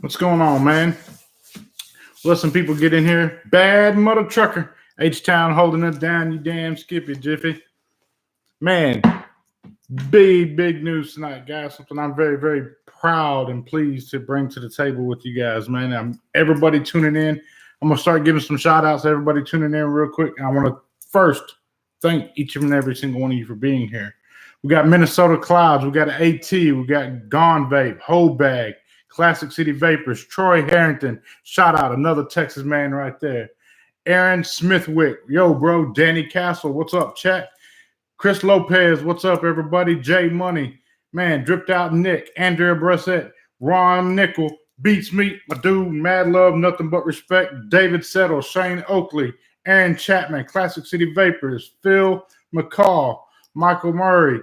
What's going on, man? Let some people get in here. Bad mother trucker. H-Town holding it down, you damn Skippy Jiffy. Man, big news tonight, guys. Something I'm very proud and pleased to bring to the table with you guys, man. Everybody tuning in. I'm going to start giving some shout outs to everybody tuning in real quick. And I want to first thank each and every single one of you for being here. We got Minnesota Clouds. We got AT. We got Gone Vape, Whole Bag, Classic City Vapors, Troy Harrington. Shout out, another Texas man right there. Aaron Smithwick. Yo, bro. Danny Castle. What's up, chat? Chris Lopez. What's up, everybody? Jay Money. Man, Dripped Out Nick. Andrea Brissett. Ron Nickel. Beats Meat. My dude. Mad Love. Nothing but respect. David Settle. Shane Oakley. Aaron Chapman. Classic City Vapors. Phil McCall. Michael Murray.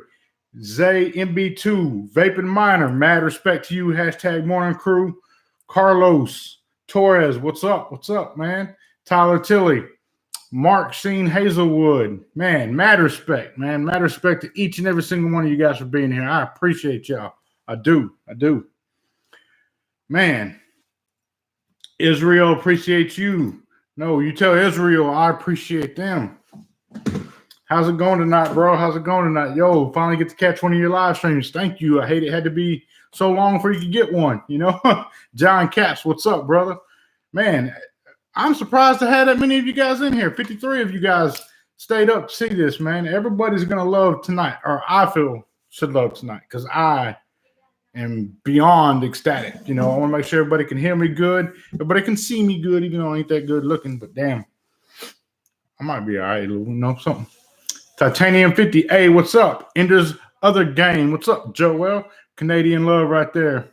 Zay MB2, Vaping Miner, mad respect to you, hashtag Morning Crew. Carlos Torres, what's up? What's up, man? Tyler Tilley, Mark Sheen Hazelwood, man, mad respect, man. Mad respect to each and every single one of you guys for being here. I appreciate y'all. I do. Man, Israel appreciates you. No, you tell Israel I appreciate them. How's it going tonight, bro? How's it going tonight? Yo, finally get to catch one of your live streams. Thank you. I hate it had to be so long before you could get one, you know? John Caps, what's up, brother? Man, I'm surprised to have that many of you guys in here. 53 of you guys stayed up to see this, man. Everybody's going to love tonight, or I feel should love tonight, because I am beyond ecstatic. You know, I want to make sure everybody can hear me good. Everybody can see me good, even though I ain't that good looking, but damn. I might be all right, you know, something. Titanium 50. Hey, what's up? Ender's Other Game. What's up, Joel? Canadian love right there.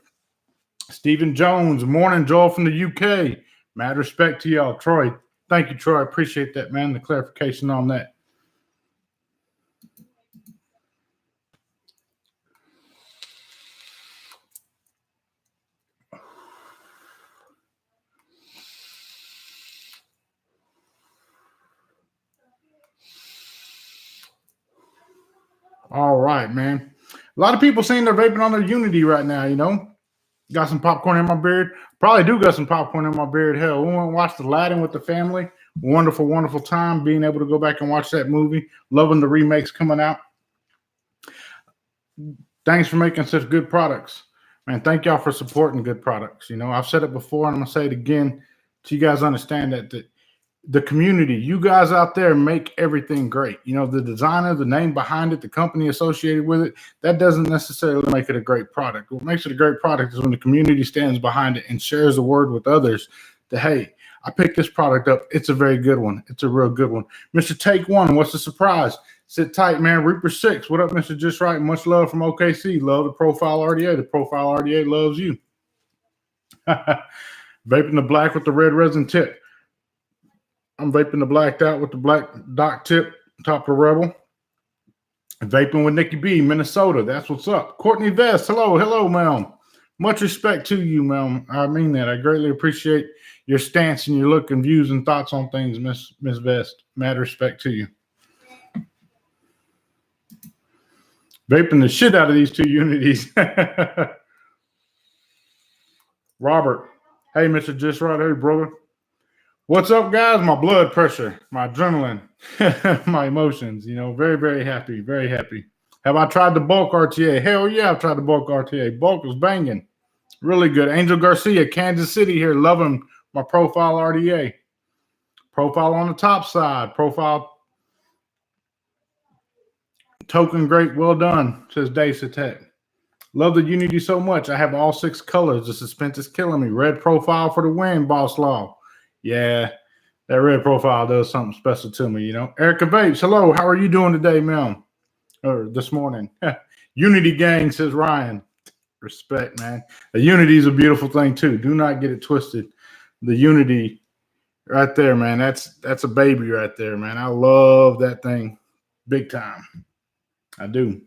Stephen Jones. Morning, Joel from the UK. Mad respect to y'all. Troy. Thank you, Troy. I appreciate that, man. The clarification on that. All right, man. A lot of people saying they're vaping on their Unity right now, you know. Got some popcorn in my beard. Probably do got some popcorn in my beard. Hell, we went and watched Aladdin with the family. Wonderful time being able to go back and watch that movie. Loving the remakes coming out. Thanks for making such good products. Man, thank y'all for supporting good products. You know, I've said it before and I'm going to say it again so you guys understand that the community, you guys out there make everything great. You know, the designer, the name behind it, the company associated with it, that doesn't necessarily make it a great product. What makes it a great product is when the community stands behind it and shares the word with others that, hey, I picked this product up. It's a very good one. It's a real good one. Mr. Take One, what's the surprise? Sit tight, man. Reaper 6, what up, Mr. Just Right? Much love from OKC. Love the Profile RDA. The Profile RDA loves you. Vaping the black with the red resin tip. I'm vaping the blacked out with the black dock tip, top of Rebel. Vaping with Nikki B, Minnesota. That's what's up. Courtney Vest, hello, ma'am. Much respect to you, ma'am. I mean that. I greatly appreciate your stance and your look and views and thoughts on things, Miss Vest. Mad respect to you. Vaping the shit out of these two Unities. Robert. Hey, Mr. Just Right. Hey, brother. What's up, guys? My blood pressure, my adrenaline, my emotions, you know, very happy, very happy. Have I tried the bulk RTA? Hell yeah, I've tried the bulk RTA. Bulk was banging. Really good. Angel Garcia, Kansas City here, loving my Profile RDA. Profile on the top side. Profile token great. Well done, says Dave Satek. Love the Unity so much. I have all 6 colors. The suspense is killing me. Red Profile for the win, Boss Law. Yeah, that red profile does something special to me, you know. Erica Vapes, hello. How are you doing today, ma'am? Or this morning? Unity gang, says Ryan. Respect, man. The Unity is a beautiful thing, too. Do not get it twisted. The Unity right there, man, that's a baby right there, man. I love that thing big time. I do.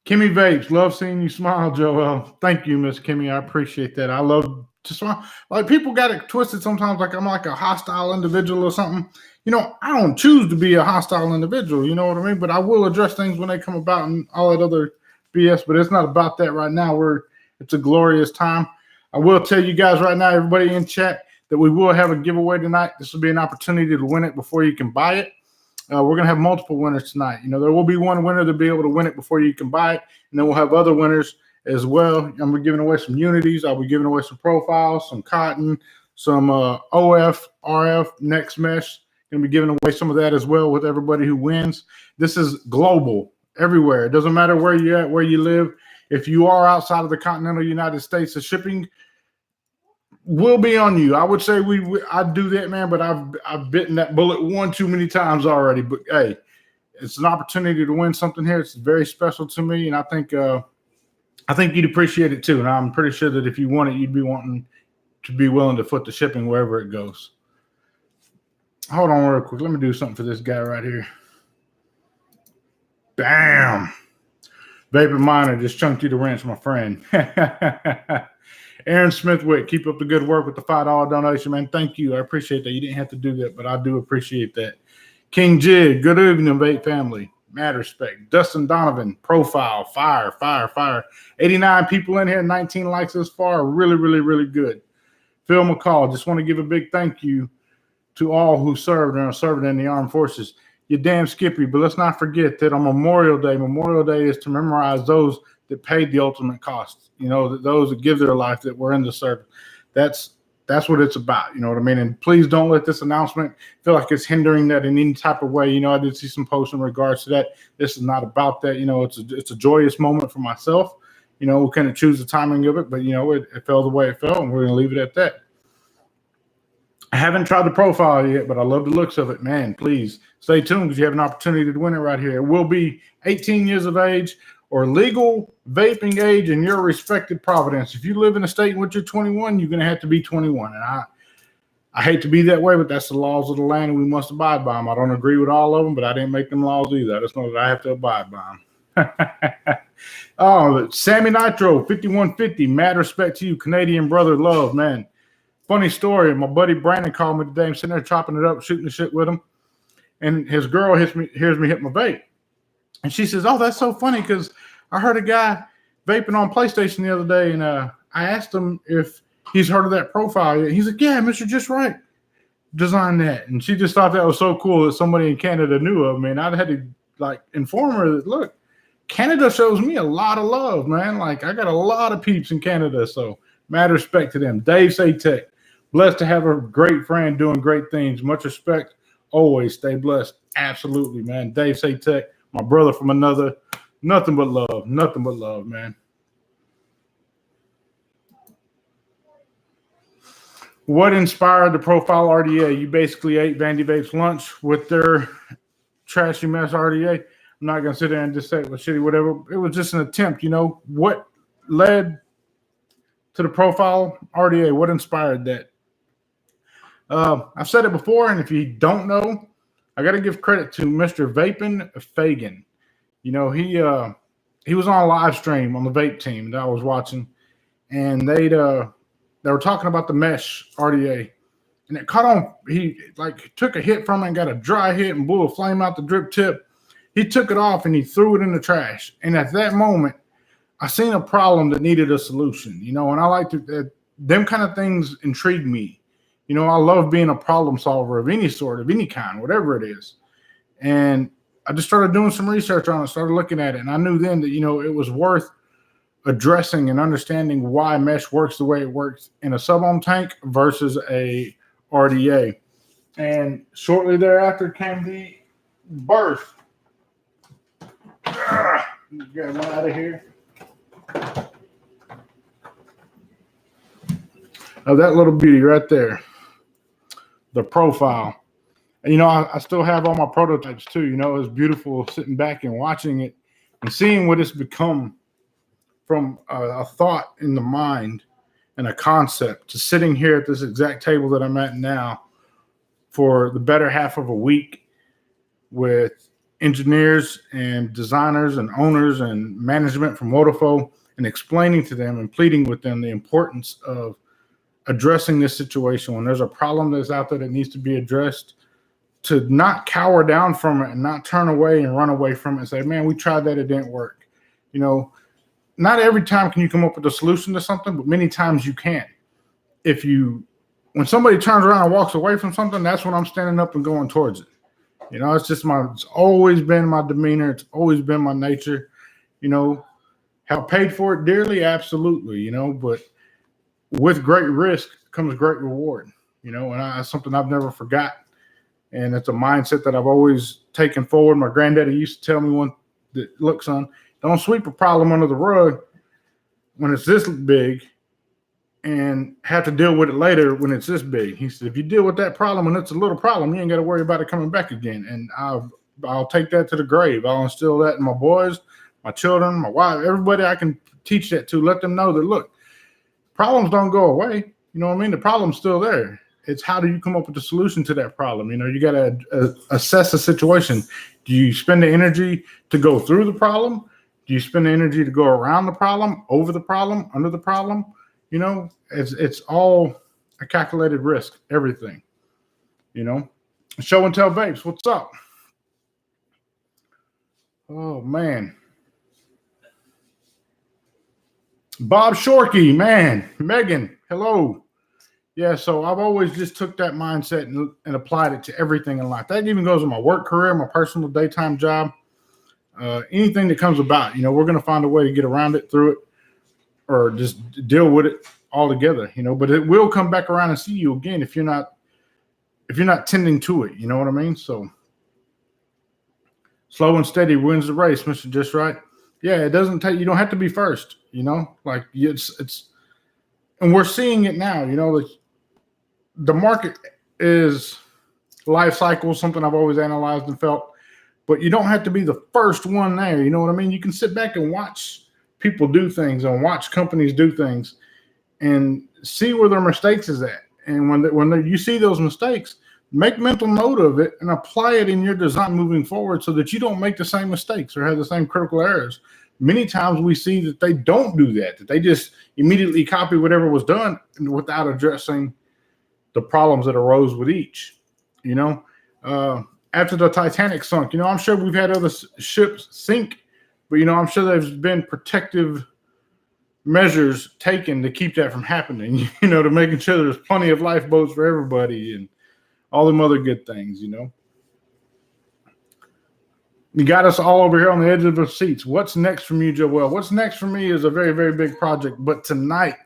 Kimmy Vapes, love seeing you smile, Joel. Thank you, Miss Kimmy. I appreciate that. I love Just like people got it twisted sometimes, like I'm like a hostile individual or something. I don't choose to be a hostile individual, you know what I mean? But I will address things when they come about and all that other BS, but it's not about that right now. It's a glorious time. I will tell you guys right now, everybody in chat, that we will have a giveaway tonight. This will be an opportunity to win it before you can buy it. We're going to have multiple winners tonight. There will be one winner to be able to win it before you can buy it, and then we'll have other winners as well. I'm be giving away some unities. I'll be giving away some profiles, some cotton, some OF, RF, Next Mesh. Going to be giving away some of that as well with everybody who wins. This is global, everywhere. It doesn't matter where you're at, where you live. If you are outside of the continental United States, the shipping will be on you. I would say I'd do that, man, but I've bitten that bullet one too many times already. But hey, it's an opportunity to win something here. It's very special to me, and I think you'd appreciate it too. And I'm pretty sure that if you want it, you'd be wanting to be willing to foot the shipping wherever it goes. Hold on real quick. Let me do something for this guy right here. Bam. Vapor Miner just chunked you the wrench, my friend. Aaron Smithwick, keep up the good work with the $5 donation, man. Thank you. I appreciate that. You didn't have to do that, but I do appreciate that. King Jig, good evening, Vape family. Mad respect. Dustin Donovan, profile, fire. 89 people in here, 19 likes thus far. Really, really, really good. Phil McCall, just want to give a big thank you to all who served and are serving in the armed forces. You're damn skippy, but let's not forget that on Memorial Day is to memorize those that paid the ultimate cost. Those that give their life, that were in the service. That's what it's about. You know what I mean? And please don't let this announcement feel like it's hindering that in any type of way. I did see some posts in regards to that. This is not about that. It's a joyous moment for myself. We couldn't choose the timing of it, but it fell the way it fell, and we're going to leave it at that. I haven't tried the profile yet, but I love the looks of it. Man, please stay tuned because you have an opportunity to win it right here. It will be 18 years of age or legal vaping age in your respected province. If you live in a state in which you're 21, you're going to have to be 21. And I hate to be that way, but that's the laws of the land, and we must abide by them. I don't agree with all of them, but I didn't make them laws either. I just know that I have to abide by them. Oh, Sammy Nitro, 5150. Mad respect to you, Canadian brother. Love, man. Funny story. My buddy Brandon called me today. I'm sitting there chopping it up, shooting the shit with him. And his girl hears me hit my vape. And she says, "Oh, that's so funny because I heard a guy vaping on PlayStation the other day, and I asked him if he's heard of that profile yet. He's like, yeah, Mr.JustRight designed that." And she just thought that was so cool that somebody in Canada knew of me. And I had to inform her that, look, Canada shows me a lot of love, man. I got a lot of peeps in Canada, so mad respect to them. Dave Tech. Blessed to have a great friend doing great things. Much respect. Always stay blessed. Absolutely, man. Dave Tech, my brother from another. Nothing but love. Nothing but love, man. What inspired the profile RDA? You basically ate Vandy Vape's lunch with their trashy mess RDA. I'm not going to sit there and just say it was shitty, whatever. It was just an attempt, What led to the profile RDA? What inspired that? I've said it before, and if you don't know, I got to give credit to Mr. Vapin Fagan. He was on a live stream on the vape team that I was watching, and they were talking about the mesh RDA, and it caught on. He took a hit from it and got a dry hit and blew a flame out the drip tip. He took it off and he threw it in the trash. And at that moment, I seen a problem that needed a solution. And I like to them kind of things intrigue me. I love being a problem solver of any sort, of any kind, whatever it is. And I just started doing some research on it, started looking at it. And I knew then that, it was worth addressing and understanding why mesh works the way it works in a sub-ohm tank versus a RDA. And shortly thereafter came the birth. Get one out of here. Of that little beauty right there. The profile. And, I still have all my prototypes too. It's beautiful sitting back and watching it and seeing what it's become from a thought in the mind and a concept to sitting here at this exact table that I'm at now for the better half of a week with engineers and designers and owners and management from Wodafone and explaining to them and pleading with them the importance of addressing this situation, when there's a problem that's out there that needs to be addressed, to not cower down from it and not turn away and run away from it and say, man, we tried that, it didn't work. You know, not every time can you come up with a solution to something, but many times you can. When somebody turns around and walks away from something, that's when I'm standing up and going towards it. You know, it's always been my demeanor. It's always been my nature. You know, have paid for it dearly? Absolutely, you know, but with great risk comes great reward, you know, and that's something I've never forgot. And it's a mindset that I've always taken forward. My granddaddy used to tell me look, son, don't sweep a problem under the rug when it's this big and have to deal with it later when it's this big. He said, if you deal with that problem and it's a little problem, you ain't got to worry about it coming back again. And I'll take that to the grave. I'll instill that in my boys, my children, my wife, everybody I can teach that to. Let them know that, look, problems don't go away. You know what I mean? The problem's still there. It's how do you come up with a solution to that problem? You know, you got to assess the situation. Do you spend the energy to go through the problem? Do you spend the energy to go around the problem, over the problem, under the problem? You know, it's all a calculated risk, everything. You know, show and tell vapes, what's up? Oh, man. Bob Shorkey, man. Megan, hello. Yeah, so I've always just took that mindset and applied it to everything in life. That even goes in my work career, my personal daytime job, anything that comes about. You know, we're going to find a way to get around it, through it, or just deal with it all together. You know, but it will come back around and see you again if you're not tending to it. You know what I mean? So slow and steady wins the race, Mr. Just Right. Yeah, it doesn't take. You don't have to be first. You know, like it's, and we're seeing it now. You know, the market is life cycle, something I've always analyzed and felt, but you don't have to be the first one there. You know what I mean? You can sit back and watch people do things and watch companies do things and see where their mistakes is at. And when you see those mistakes, make mental note of it and apply it in your design moving forward so that you don't make the same mistakes or have the same critical errors. Many times we see that they don't do that they just immediately copy whatever was done without addressing the problems that arose with each. You know, after the Titanic sunk, you know, I'm sure we've had other ships sink, but, you know, I'm sure there's been protective measures taken to keep that from happening, you know, to making sure there's plenty of lifeboats for everybody and all them other good things, you know. You got us all over here on the edge of our seats. What's next from you, Joel? What's next for me is a very, very big project, but tonight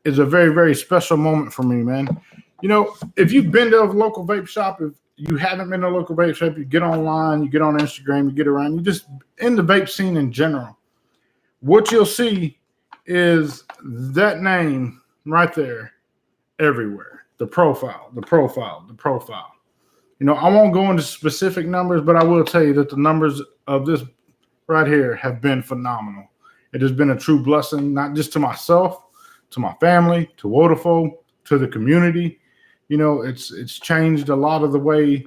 is a very, very special moment for me, man. You know, if you've been to a local vape shop, if you haven't been to a local vape shop, you get online, you get on Instagram, you get around, you just in the vape scene in general, what you'll see is that name right there everywhere. The profile. You know, I won't go into specific numbers, but I will tell you that the numbers of this right here have been phenomenal. It has been a true blessing, not just to myself, to my family, to Wodafo, to the community. You know, it's changed a lot of the way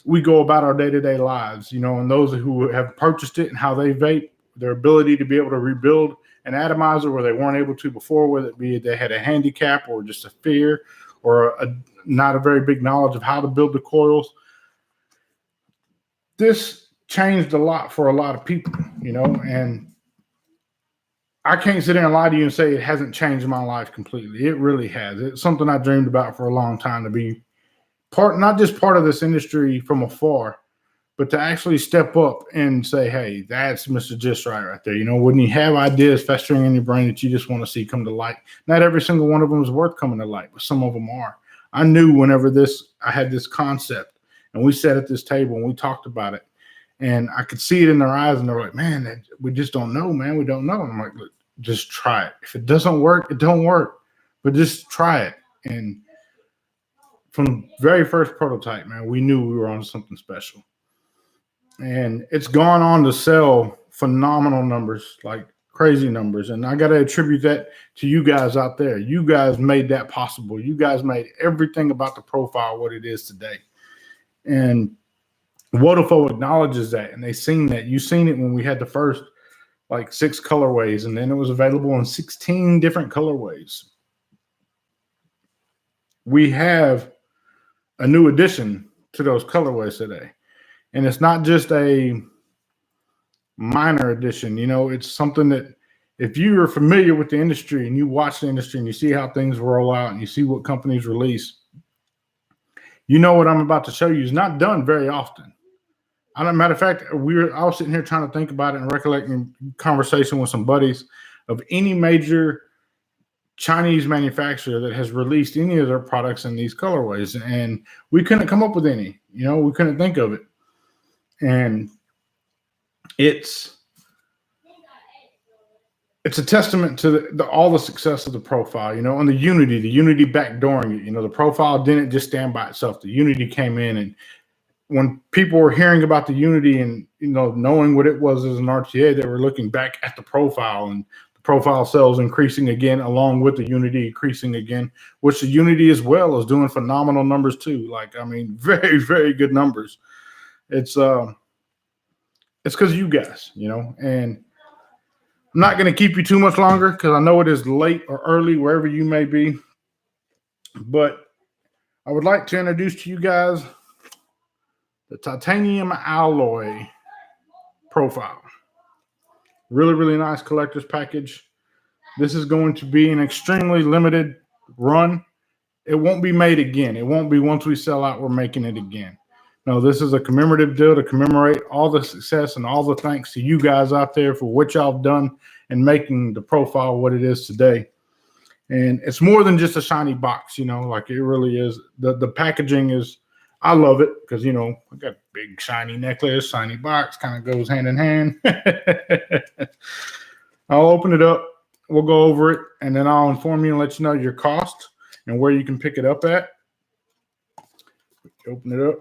we go about our day-to-day lives, you know, and those who have purchased it and how they vape, their ability to be able to rebuild an atomizer where they weren't able to before, whether it be they had a handicap or just a fear or not a very big knowledge of how to build the coils. This changed a lot for a lot of people, you know, and I can't sit there and lie to you and say it hasn't changed my life completely. It really has. It's something I dreamed about for a long time, to be not just part of this industry from afar, but to actually step up and say, hey, that's Mr. Just Right there. You know, when you have ideas festering in your brain that you just want to see come to light, not every single one of them is worth coming to light, but some of them are. I knew whenever I had this concept and we sat at this table and we talked about it, and I could see it in their eyes, and they're like, man, we just don't know, man. We don't know. And I'm like, look, just try it. If it doesn't work, it don't work. But just try it. And from the very first prototype, man, we knew we were on something special. And it's gone on to sell phenomenal numbers, like crazy numbers. And I got to attribute that to you guys out there. You guys made that possible. You guys made everything about the profile what it is today. And Wodafo acknowledges that, and they've seen that. You've seen it when we had the first like 6 colorways, and then it was available in 16 different colorways. we have a new addition to those colorways today. And it's not just a minor addition, it's something that if you are familiar with the industry and you watch the industry and you see how things roll out and you see what companies release, what I'm about to show you is not done very often. Matter of fact, I was sitting here trying to think about it and recollecting conversation with some buddies of any major Chinese manufacturer that has released any of their products in these colorways, and we couldn't come up with any. We couldn't think of it, and it's a testament to all the success of the profile, and the unity backdooring it. The profile didn't just stand by itself. The unity came in, and when people were hearing about the unity and knowing what it was as an RTA, they were looking back at the profile, and the profile sales increasing again along with the unity increasing again, which the unity as well is doing phenomenal numbers too. Very, very good numbers. It's because of you guys, and I'm not going to keep you too much longer because I know it is late or early wherever you may be, but I would like to introduce to you guys the titanium alloy profile. Really, really nice collector's package. This is going to be an extremely limited run. It won't be made again. It won't be once we sell out, we're making it again. No, this is a commemorative deal to commemorate all the success and all the thanks to you guys out there for what y'all have done in making the profile what it is today. And it's more than just a shiny box, it really is. The packaging is, I love it because, I got a big shiny necklace, shiny box, kind of goes hand in hand. I'll open it up. We'll go over it, and then I'll inform you and let you know your cost and where you can pick it up at. Open it up.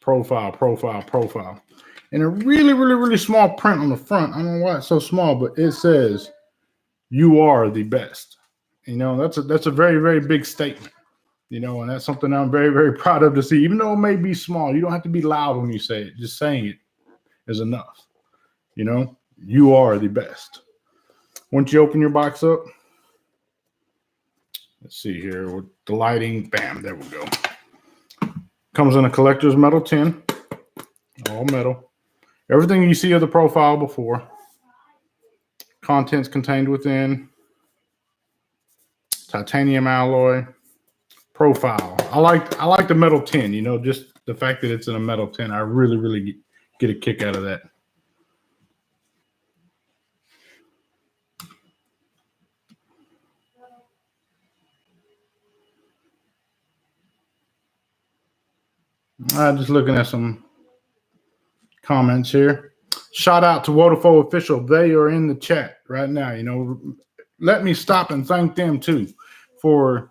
Profile. And a really, really, really small print on the front. I don't know why it's so small, but it says, "You are the best." That's a very, very big statement. And that's something I'm very, very proud of to see. Even though it may be small, you don't have to be loud when you say it. Just saying it is enough. You are the best. Once you open your box up, let's see here with the lighting. Bam, there we go. Comes in a collector's metal tin, all metal. Everything you see of the profile before. Contents contained within. Titanium alloy. Profile. I like the metal tin, just the fact that it's in a metal tin. I really, really get a kick out of that. Just looking at some comments here. Shout out to Wodafone Official. They are in the chat right now. Let me stop and thank them too for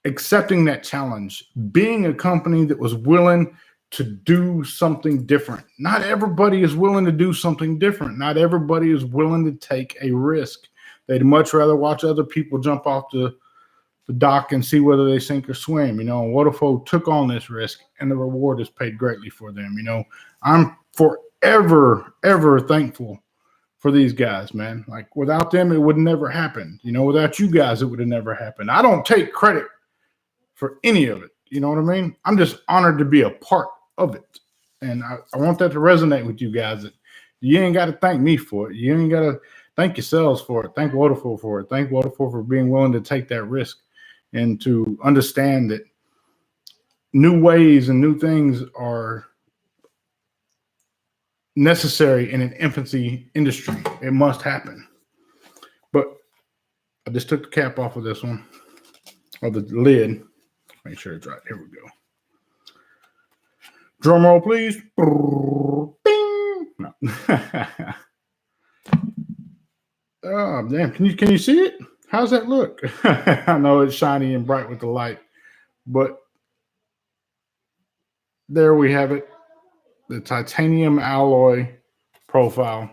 accepting that challenge, being a company that was willing to do something different. Not everybody is willing to do something different. Not everybody is willing to take a risk. They'd much rather watch other people jump off the dock and see whether they sink or swim. Wodafone took on this risk, and the reward is paid greatly for them. I'm forever, ever thankful for these guys, man. Without them, it would never happen. Without you guys, it would have never happened. I don't take credit for any of it. You know what I mean? I'm just honored to be a part of it. And I want that to resonate with you guys. That you ain't got to thank me for it. You ain't got to thank yourselves for it. Thank Wodafone for it. Thank Wodafone for being willing to take that risk and to understand that new ways and new things are necessary in an infancy industry. It must happen. But I just took the cap off of this one, or the lid. Make sure it's right. Here we go. Drum roll, please. Bing. No. Oh, damn. Can you see it? How's that look? I know it's shiny and bright with the light, but there we have it. The titanium alloy profile.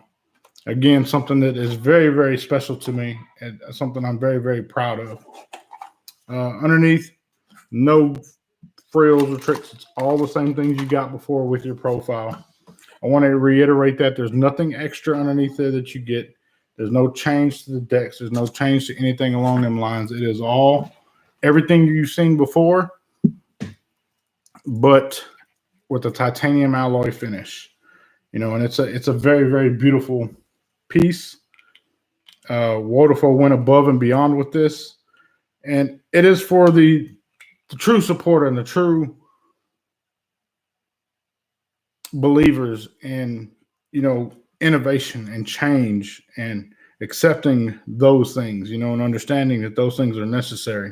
Again, something that is very, very special to me and something I'm very, very proud of. Underneath, no frills or tricks. It's all the same things you got before with your profile. I want to reiterate that there's nothing extra underneath there that you get. There's no change to the decks. There's no change to anything along them lines. It is all everything you've seen before, but with a titanium alloy finish. And it's a very, very beautiful piece. Waterfall went above and beyond with this, and it is for the true supporter and the true believers in innovation and change and accepting those things, and understanding that those things are necessary.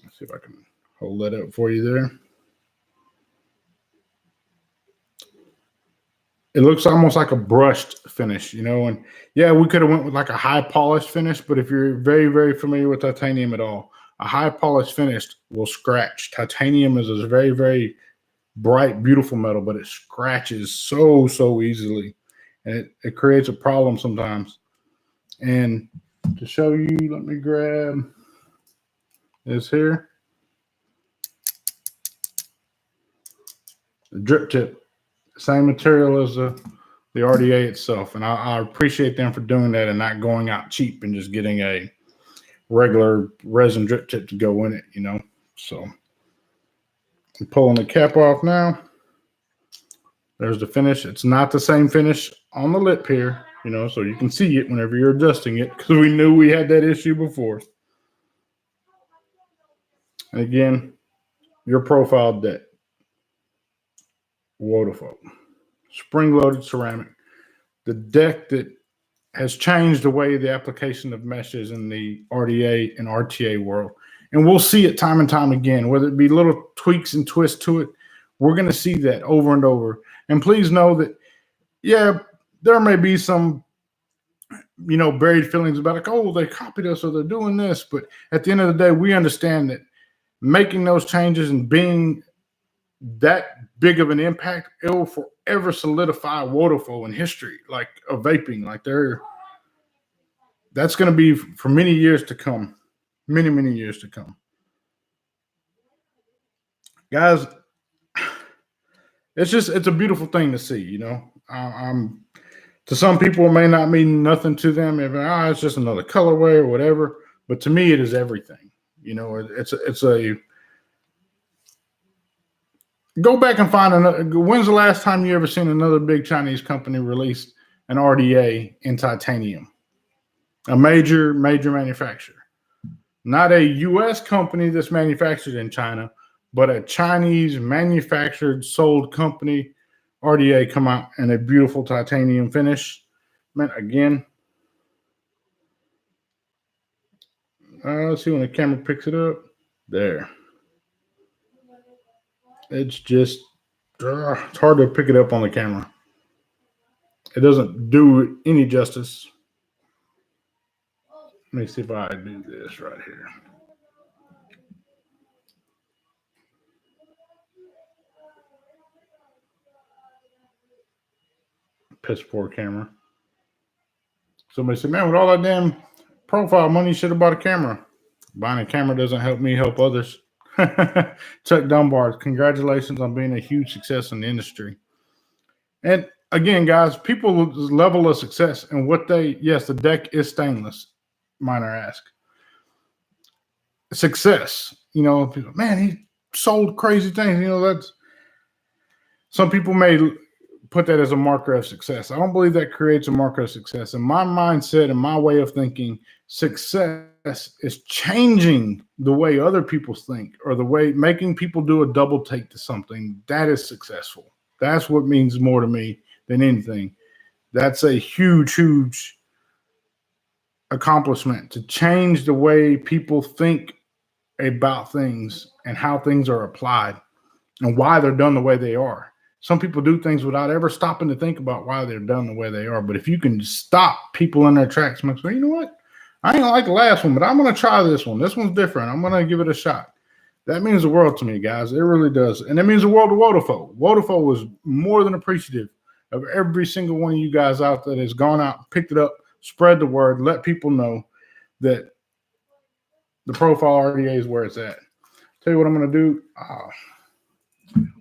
Let's see if I can hold that up for you there. It looks almost like a brushed finish, and yeah, we could have went with like a high polished finish, but if you're very, very familiar with titanium at all, a high polished finish will scratch. Titanium is a very, very bright, beautiful metal, but it scratches so easily, and it creates a problem sometimes. And to show you, let me grab this here. The drip tip. Same material as the RDA itself. And I appreciate them for doing that and not going out cheap and just getting a regular resin drip tip to go in it, So I'm pulling the cap off now. There's the finish. It's not the same finish on the lip here, so you can see it whenever you're adjusting it, because we knew we had that issue before. And again, your profile deck. Waterfall. Spring-loaded ceramic. The deck that has changed the way the application of meshes in the RDA and RTA world. And we'll see it time and time again, whether it be little tweaks and twists to it. We're going to see that over and over. And please know that, yeah, there may be some, buried feelings about like, oh, they copied us or they're doing this. But at the end of the day, we understand that making those changes and being that big of an impact, it will forever solidify Waterfall in history, like of vaping. Like that's going to be for many years to come, many years to come, guys. It's a beautiful thing to see. To some people, it may not mean nothing to them. It's just another colorway or whatever. But to me, it is everything. It's a go back and find another. When's the last time you ever seen another big Chinese company release an RDA in titanium? A major manufacturer. Not a U.S. company that's manufactured in China, but a Chinese manufactured, sold company RDA come out in a beautiful titanium finish. Man, again, let's see when the camera picks it up. There. It's just, it's hard to pick it up on the camera. It doesn't do it any justice. Let me see if I do this right here. Piss poor camera. Somebody said, man, with all that damn profile money, you should have bought a camera. Buying a camera doesn't help me help others. Chuck Dunbar, congratulations on being a huge success in the industry. And again, guys, people's level of success and yes, the deck is stainless, minor ask. Success, people, man, he sold crazy things. That's some people may put that as a marker of success. I don't believe that creates a marker of success. In my mindset and my way of thinking, success is changing the way other people think, or the way making people do a double take to something. That is successful. That's what means more to me than anything. That's a huge accomplishment, to change the way people think about things and how things are applied and why they're done the way they are. Some people do things without ever stopping to think about why they're done the way they are. But if you can stop people in their tracks and say, you know what? I ain't like the last one, but I'm going to try this one. This one's different. I'm going to give it a shot. That means the world to me, guys. It really does. And it means the world to Waterfall. Waterfall was more than appreciative of every single one of you guys out there that has gone out, picked it up, spread the word, let people know that the profile RDA is where it's at. Tell you what I'm going to do.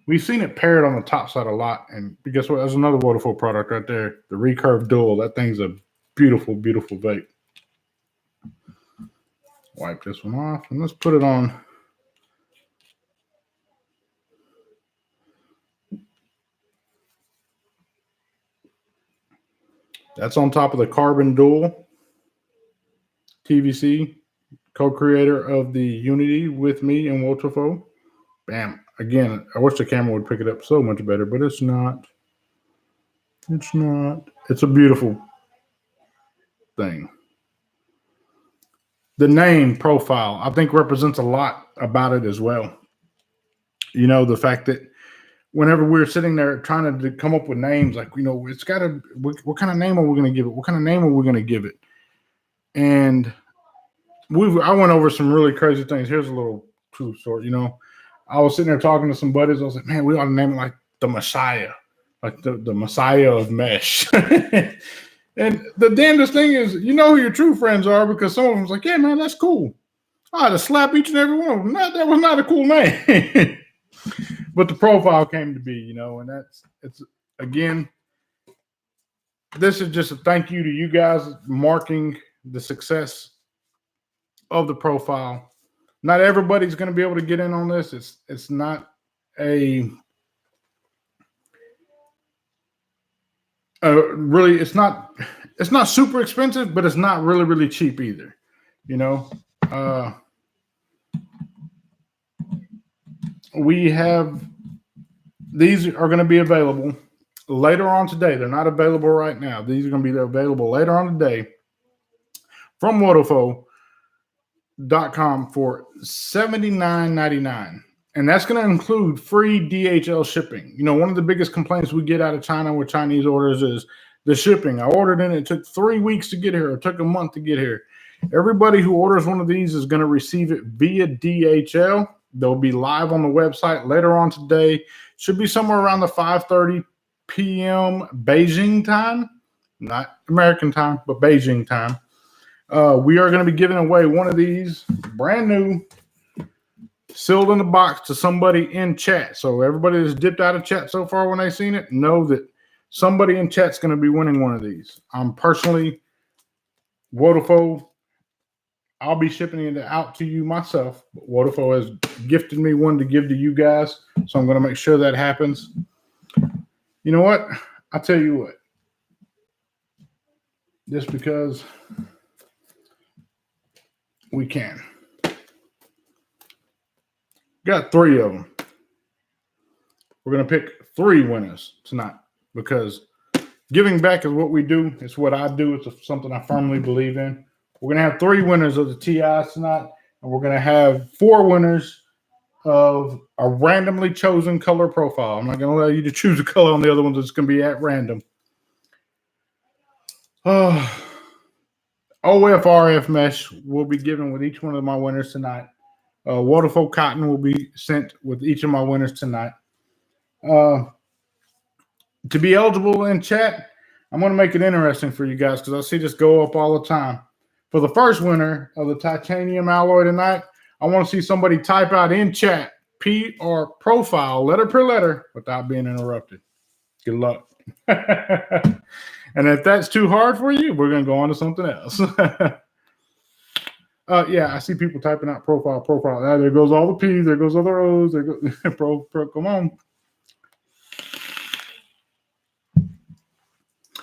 We've seen it paired on the top side a lot. And guess what? There's another Waterfall product right there. The Recurve Dual. That thing's a Beautiful, beautiful vape. Wipe this one off and let's put it on. That's on top of the Carbon Dual TVC, co-creator of the Unity with me and Wotofo. Bam. Again, I wish the camera would pick it up so much better, but it's not. It's not. It's a beautiful thing. The name Profile, I think, represents a lot about it as well. You know, the fact that whenever we're sitting there trying to come up with names, like, you know, it's got to, what kind of name are we going to give it? What kind of name are we going to give it? And I went over some really crazy things. Here's a little true story. You know, I was sitting there talking to some buddies. I was like, man, we ought to name it like the Messiah, like the Messiah of Mesh. And the damnedest thing is, you know who your true friends are, because some of them's like, yeah, man, that's cool. I had to slap each and every one of them. That was not a cool name. But the Profile came to be, you know, and it's again, this is just a thank you to you guys marking the success of the Profile. Not everybody's going to be able to get in on this. It's not really, it's not super expensive, but it's not really, really cheap either. You know, these are going to be available later on today. They're not available right now. These are going to be available later on today from Wotofo.com for $79.99. And that's going to include free DHL shipping. You know, one of the biggest complaints we get out of China with Chinese orders is the shipping. I ordered it. It took 3 weeks to get here. It took a month to get here. Everybody who orders one of these is going to receive it via DHL. They'll be live on the website later on today. Should be somewhere around the 5:30 p.m. Beijing time. Not American time, but Beijing time. We are going to be giving away one of these brand new, sealed in the box, to somebody in chat. So everybody that's dipped out of chat so far when they've seen it, know that somebody in chat's going to be winning one of these. I'm personally, Wotofo, I'll be shipping it out to you myself. But Wotofo has gifted me one to give to you guys, so I'm going to make sure that happens. You know what? I'll tell you what. Just because we can. Got 3 of them. We're going to pick 3 winners tonight, because giving back is what we do. It's what I do. It's something I firmly believe in. We're going to have 3 winners of the TIs tonight, and we're going to have 4 winners of a randomly chosen color profile. I'm not going to allow you to choose a color on the other ones. It's going to be at random. OFRF mesh will be given with each one of my winners tonight. Wotofo cotton will be sent with each of my winners tonight. To be eligible in chat, I'm going to make it interesting for you guys, because I see this go up all the time. For the first winner of the titanium alloy tonight, I want to see somebody type out in chat P or profile, letter per letter, without being interrupted. Good luck. And if that's too hard for you, we're going to go on to something else. Yeah, I see people typing out profile. There goes all the P's. There goes all the O's. There goes pro. Come on.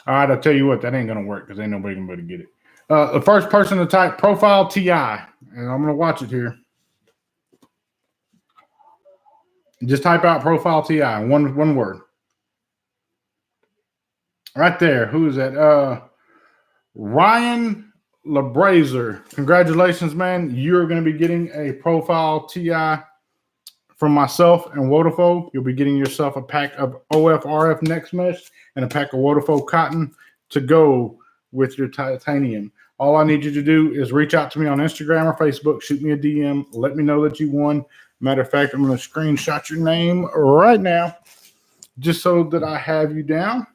All right, I'll tell you what, that ain't going to work, because ain't nobody going to get it. The first person to type profile TI, and I'm going to watch it here. Just type out profile TI, one word. Right there. Who is that? Ryan LeBrazer. Congratulations, man. You're going to be getting a profile TI from myself and Wotofo. You'll be getting yourself a pack of OFRF Next Mesh and a pack of Wotofo cotton to go with your titanium. All I need you to do is reach out to me on Instagram or Facebook. Shoot me a DM. Let me know that you won. Matter of fact, I'm going to screenshot your name right now, just so that I have you down.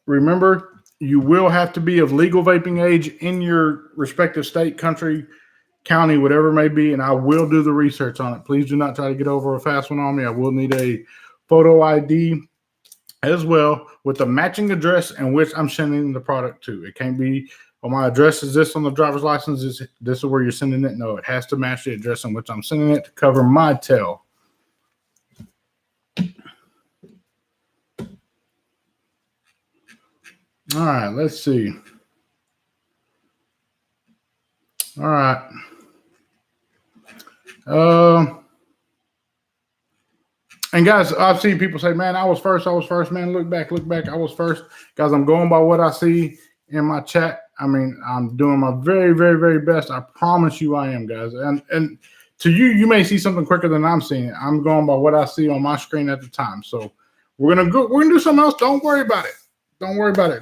Remember, you will have to be of legal vaping age in your respective state, country, county, whatever it may be, and I will do the research on it. Please do not try to get over a fast one on me. I will need a photo ID as well with the matching address in which I'm sending the product to. It can't be, oh, my address is this on the driver's license. This is where you're sending it. No, it has to match the address in which I'm sending it to cover my tail. All right, let's see. All right. And guys, I've seen people say, man, I was first. Man, look back, I was first. Guys, I'm going by what I see in my chat. I mean, I'm doing my very, very, very best. I promise you I am, guys. And to you, you may see something quicker than I'm seeing it. I'm going by what I see on my screen at the time. So we're gonna do something else. Don't worry about it.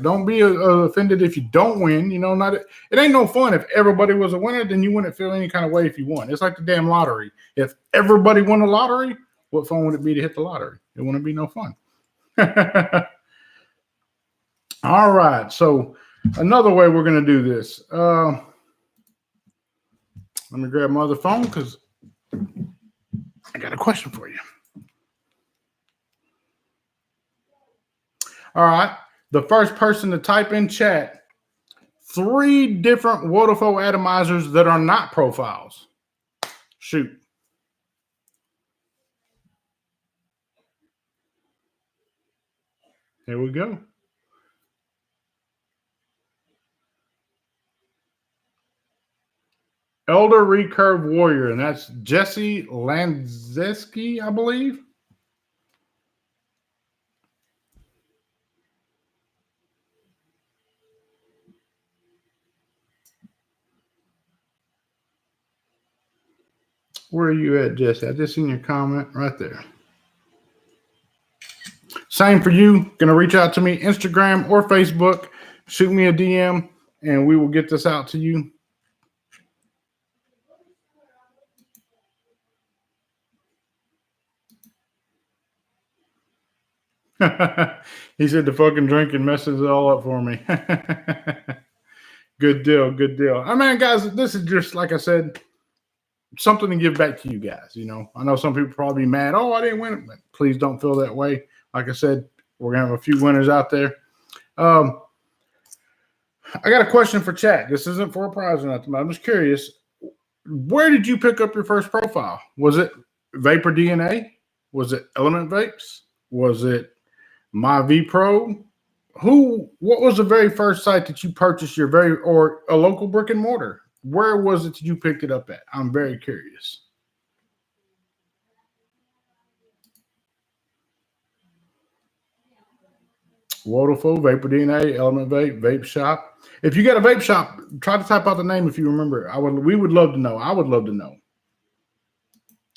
Don't be offended if you don't win. You know, it ain't no fun. If everybody was a winner, then you wouldn't feel any kind of way if you won. It's like the damn lottery. If everybody won the lottery, what fun would it be to hit the lottery? It wouldn't be no fun. All right. So another way we're going to do this. Let me grab my other phone because I got a question for you. All right. The first person to type in chat 3 different waterfall atomizers that are not profiles. Shoot. Here we go. Elder Recurve Warrior, and that's Jesse Landzeski, I believe. Where are you at, Jesse? I just seen your comment right there. Same for you. Going to reach out to me, Instagram or Facebook. Shoot me a DM, and we will get this out to you. He said the fucking drinking messes it all up for me. Good deal. I mean, guys, this is just, like I said, something to give back to you guys. You know, I know some people probably be mad. Oh, I didn't win it. But please don't feel that way. Like I said, we're going to have a few winners out there. I got a question for chat. This isn't for a prize or nothing, but I'm just curious. Where did you pick up your first profile? Was it Vapor DNA? Was it Element Vapes? Was it My V Pro? What was the very first site that you purchased or a local brick and mortar? Where was it that you picked it up at? I'm very curious. Waterfall, Vapor DNA, Element Vape, Vape Shop. If you got a vape shop, try to type out the name if you remember. We would love to know. I would love to know.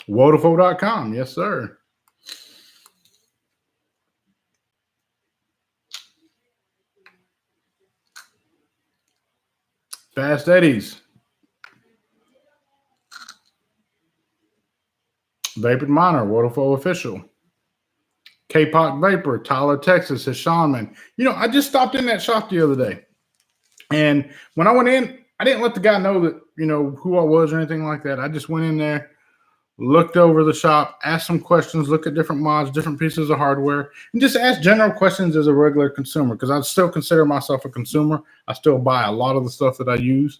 Waterfall.com. Yes, sir. Fast Eddie's. Vapor Miner, Waterfall Official. K-Pop Vapor, Tyler, Texas, Hashanman. You know, I just stopped in that shop the other day. And when I went in, I didn't let the guy know that, you know, who I was or anything like that. I just went in there, looked over the shop, asked some questions, looked at different mods, different pieces of hardware, and just asked general questions as a regular consumer, because I still consider myself a consumer. I still buy a lot of the stuff that I use.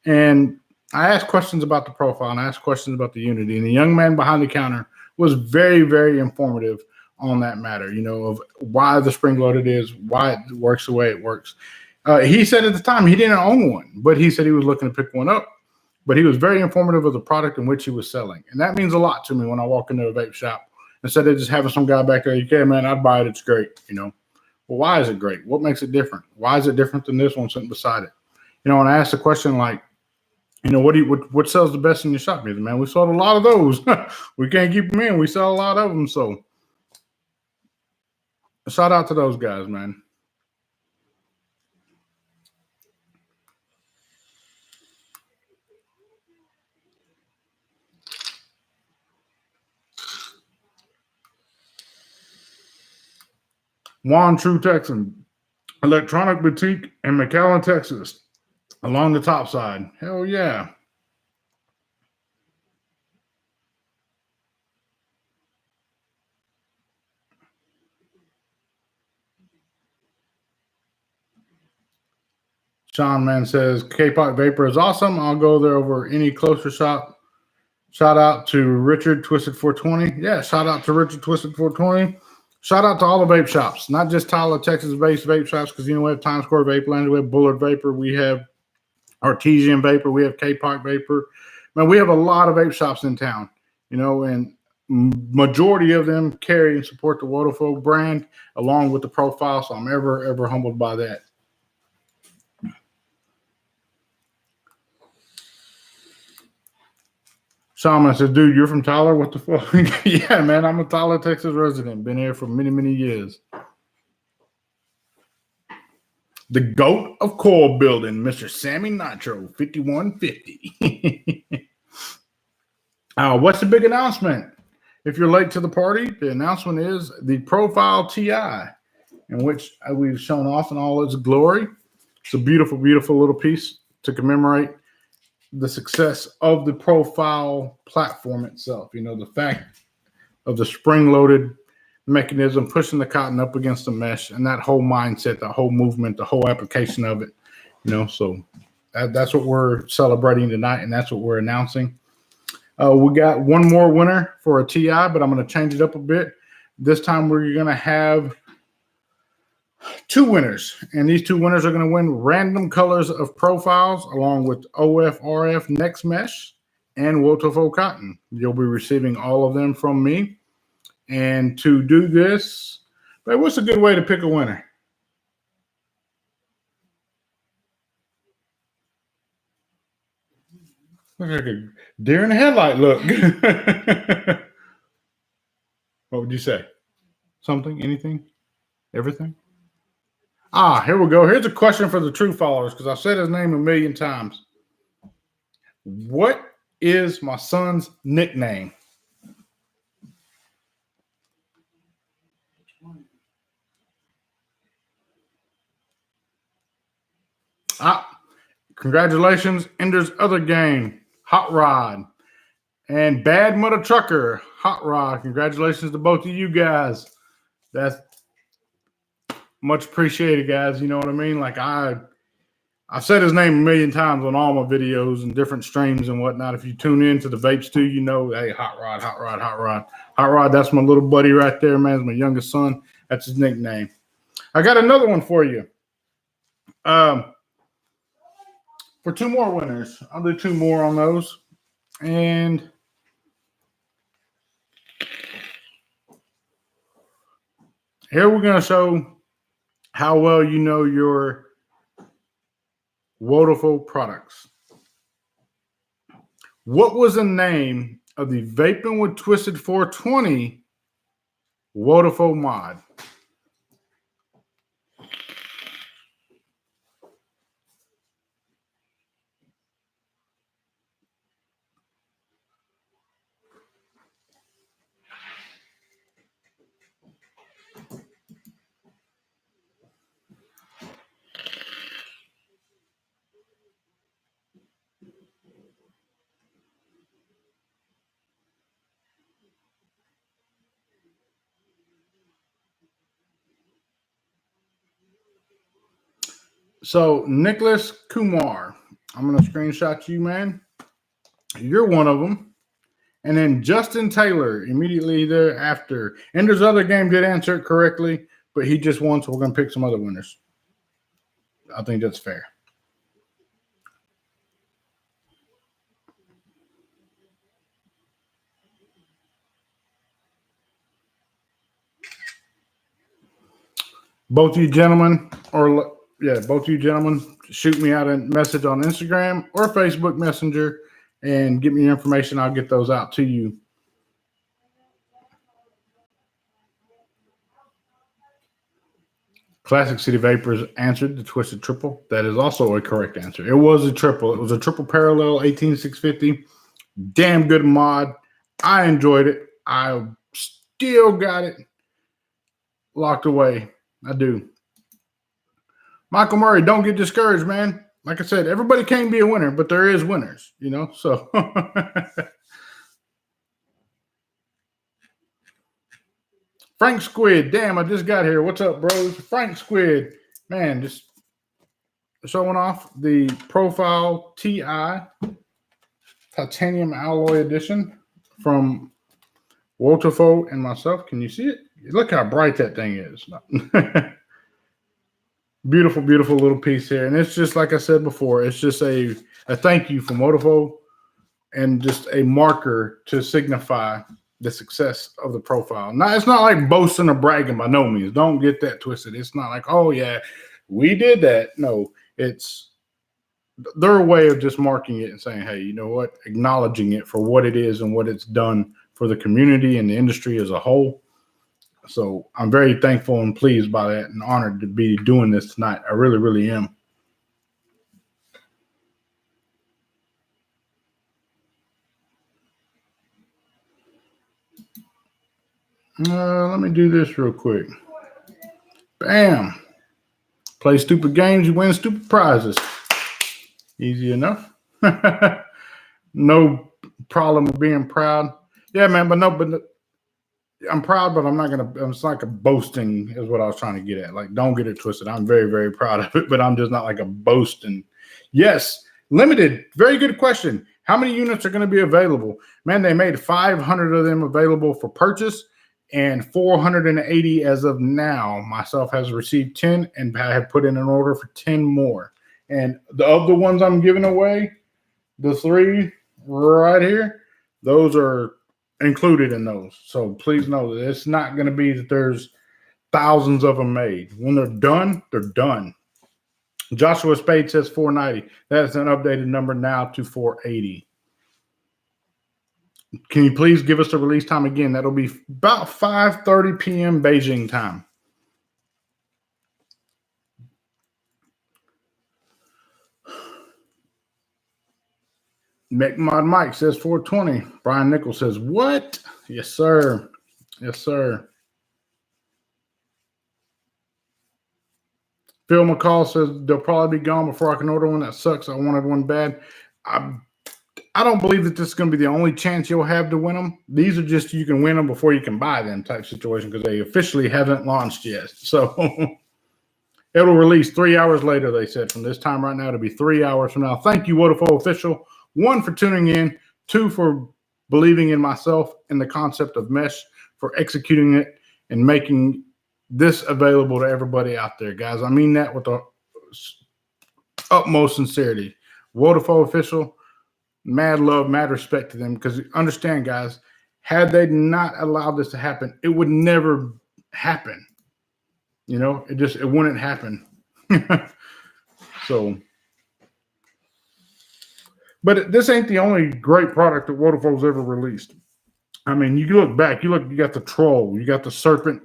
And I asked questions about the profile and I asked questions about the Unity. And the young man behind the counter was very, very informative on that matter, you know, of why the spring-loaded is, why it works the way it works. He said at the time he didn't own one, but he said he was looking to pick one up. But he was very informative of the product in which he was selling. And that means a lot to me when I walk into a vape shop. Instead of just having some guy back there, okay, man, I'd buy it. It's great. You know, well, why is it great? What makes it different? Why is it different than this one sitting beside it? You know, and I asked a question like, you know, what sells the best in your shop? Either, man, we sold a lot of those. We can't keep them in. We sell a lot of them. So shout out to those guys, man. Juan True Texan, Electronic Boutique in McAllen, Texas, along the top side. Hell yeah. Sean Man says K-Pop Vapor is awesome. I'll go there over any closer shop. Shout out to Richard Twisted 420. Yeah, shout out to Richard Twisted 420. Shout out to all the vape shops, not just Tyler, Texas-based vape shops, because we have Times Square Vape Land, we have Bullard Vapor, we have Artesian Vapor, we have K-Pop Vapor. Man, we have a lot of vape shops in town, and majority of them carry and support the Wodafo brand along with the profile. So I'm ever humbled by that. Shaman says, dude, you're from Tyler? What the fuck? Yeah, man, I'm a Tyler, Texas resident. Been here for many, many years. The GOAT of coil building, Mr. Sammy Nitro, 5150. What's the big announcement? If you're late to the party, the announcement is the Profile TI, in which we've shown off in all its glory. It's a beautiful, beautiful little piece to commemorate the success of the Profile platform itself. The fact of the spring-loaded mechanism pushing the cotton up against the mesh, and that whole mindset, the whole movement, the whole application of it. So that's what we're celebrating tonight, and that's what we're announcing. We got one more winner for a TI, but I'm going to change it up a bit. This time we're going to have two winners, and these two winners are going to win random colors of profiles along with OFRF Next Mesh and Wotofo Cotton. You'll be receiving all of them from me. And to do this, what's a good way to pick a winner? Look like a deer in the headlight look. What would you say? Something? Anything? Everything? Here we go. Here's a question for the true followers, because I've said his name a million times. What is my son's nickname? Congratulations, Ender's Other Game, Hot Rod, and Bad Mother Trucker, Hot Rod. Congratulations to both of you guys. That's much appreciated, guys. You know what I mean? Like I've said his name a million times on all my videos and different streams and whatnot. If you tune in to the Vape Stew, hey, Hot Rod, Hot Rod, Hot Rod. Hot Rod, that's my little buddy right there, man. It's my youngest son. That's his nickname. I got another one for you. For two more winners. I'll do two more on those. And here we're going to show how well you know your Wodafo products. What was the name of the Vaping with Twisted 420 Wodafo mod? So, Nicholas Kumar, I'm going to screenshot you, man. You're one of them. And then Justin Taylor, immediately thereafter. Ender's Other Game did answer it correctly, but he just won, so we're going to pick some other winners. I think that's fair. Both of you gentlemen, shoot me out a message on Instagram or Facebook Messenger and give me your information. I'll get those out to you. Classic City Vapors answered the Twisted Triple. That is also a correct answer. It was a triple. It was a triple parallel 18650. Damn good mod. I enjoyed it. I still got it locked away. I do. Michael Murray, don't get discouraged, man. Like I said, everybody can't be a winner, but there is winners, so. Frank Squid, damn, I just got here. What's up, bros? Frank Squid, man, just showing off the Profile TI Titanium Alloy Edition from Wotofo and myself. Can you see it? Look how bright that thing is. Beautiful, beautiful little piece here. And it's just like I said before, it's just a thank you from Wotofo and just a marker to signify the success of the profile. Now, it's not like boasting or bragging by no means. Don't get that twisted. It's not like, oh, yeah, we did that. No, it's their way of just marking it and saying, hey, you know what? Acknowledging it for what it is and what it's done for the community and the industry as a whole. So I'm very thankful and pleased by that and honored to be doing this tonight. I really, really am. Let me do this real quick. Bam. Play stupid games, you win stupid prizes. Easy enough. No problem with being proud. Yeah, man, but I'm proud, but I'm not going to, it's like a boasting is what I was trying to get at. Like, don't get it twisted. I'm very, very proud of it, but I'm just not like a boasting. Yes, limited. Very good question. How many units are going to be available? Man, they made 500 of them available for purchase and 480 as of now. Myself has received 10 and I have put in an order for 10 more. And of the ones I'm giving away, the 3 right here, those are included in those. So please know that it's not going to be that there's thousands of them made. When they're done, they're done. Joshua Spade says 490. That's an updated number now to 480. Can you please give us the release time again? That'll be about 5:30 p.m. Beijing time. McMod Mike says 420. Brian Nichols says, what? Yes, sir. Yes, sir. Phil McCall says they'll probably be gone before I can order one. That sucks. I wanted one bad. I don't believe that this is going to be the only chance you'll have to win them. These are just you can win them before you can buy them type situation because they officially haven't launched yet. So it'll release 3 hours later, they said. From this time right now, it'll be 3 hours from now. Thank you, Wotofo Official. 1, for tuning in. 2, for believing in myself and the concept of mesh, for executing it and making this available to everybody out there, guys. I mean that with the utmost sincerity. Wotofo Official, mad love, mad respect to them, because understand, guys, had they not allowed this to happen, it would never happen. You know, it wouldn't happen. So, but this ain't the only great product that Wotofo's ever released. I mean, you look back, you got the Troll, you got the Serpent,